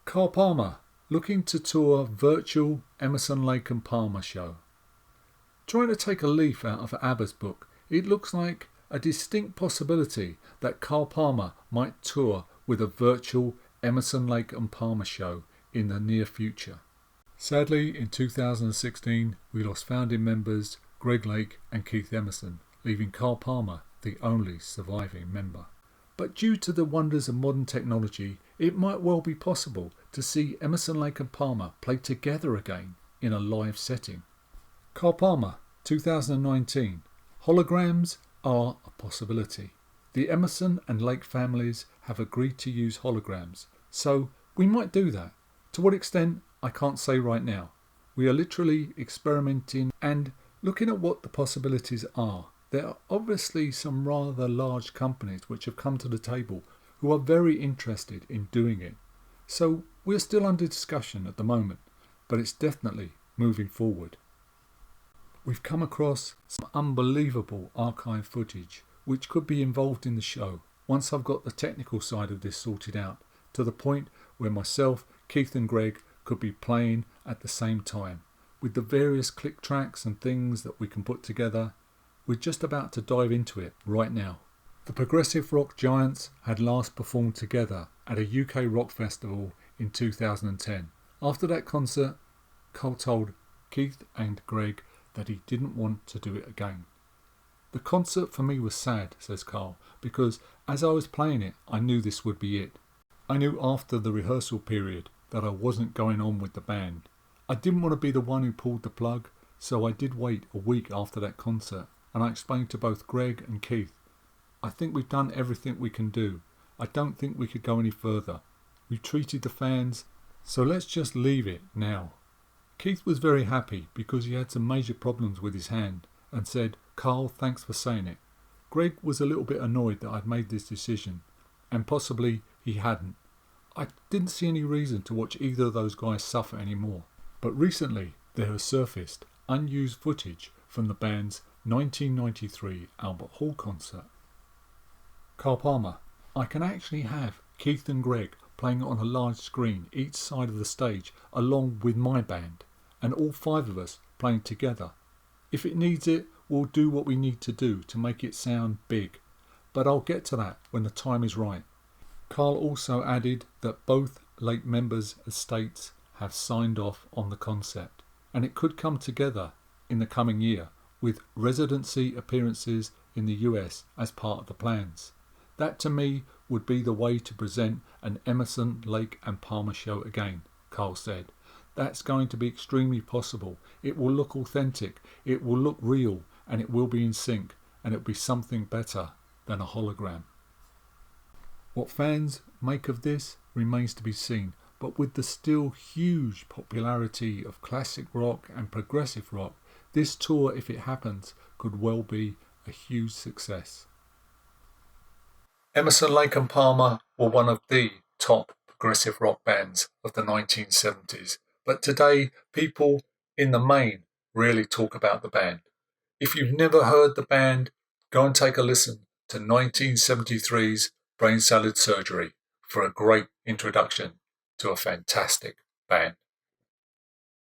Carl Palmer, looking to tour virtual Emerson Lake and Palmer show. Trying to take a leaf out of ABBA's book, it looks like a distinct possibility that Carl Palmer might tour with a virtual Emerson Lake and Palmer show in the near future. Sadly, in 2016, we lost founding members Greg Lake and Keith Emerson, leaving Carl Palmer the only surviving member. But due to the wonders of modern technology, it might well be possible to see Emerson Lake and Palmer play together again in a live setting. Carl Palmer, 2019. Holograms are a possibility. The Emerson and Lake families have agreed to use holograms, so we might do that. To what extent, I can't say right now. We are literally experimenting and looking at what the possibilities are. There are obviously some rather large companies which have come to the table who are very interested in doing it. So we're still under discussion at the moment, but it's definitely moving forward. We've come across some unbelievable archive footage which could be involved in the show once I've got the technical side of this sorted out, to the point where myself, Keith and Greg could be playing at the same time. With the various click tracks and things that we can put together, we're just about to dive into it right now. The progressive rock giants had last performed together at a UK rock festival in 2010. After that concert, Carl told Keith and Greg that he didn't want to do it again. The concert for me was sad, says Carl, because as I was playing it, I knew this would be it. I knew after the rehearsal period that I wasn't going on with the band. I didn't want to be the one who pulled the plug, so I did wait a week after that concert, and I explained to both Greg and Keith, I think we've done everything we can do. I don't think we could go any further. We've treated the fans, so let's just leave it now. Keith was very happy because he had some major problems with his hand and said, Carl, thanks for saying it. Greg was a little bit annoyed that I'd made this decision, and possibly he hadn't. I didn't see any reason to watch either of those guys suffer anymore. But recently there has surfaced unused footage from the band's 1993 Albert Hall concert. Carl Palmer, I can actually have Keith and Greg playing on a large screen each side of the stage along with my band, and all five of us playing together. If it needs it, we'll do what we need to do to make it sound big, but I'll get to that when the time is right. Carl also added that both Lake members' estates have signed off on the concept, and it could come together in the coming year with residency appearances in the US as part of the plans. That to me would be the way to present an Emerson, Lake and Palmer show again, Carl said. That's going to be extremely possible. It will look authentic, it will look real, and it will be in sync, and it'll be something better than a hologram. What fans make of this remains to be seen, but with the still huge popularity of classic rock and progressive rock, this tour, if it happens, could well be a huge success. Emerson, Lake and Palmer were one of the top progressive rock bands of the 1970s, but today people in the main rarely talk about the band. If you've never heard the band, go and take a listen to 1973's Brain Salad Surgery for a great introduction to a fantastic band.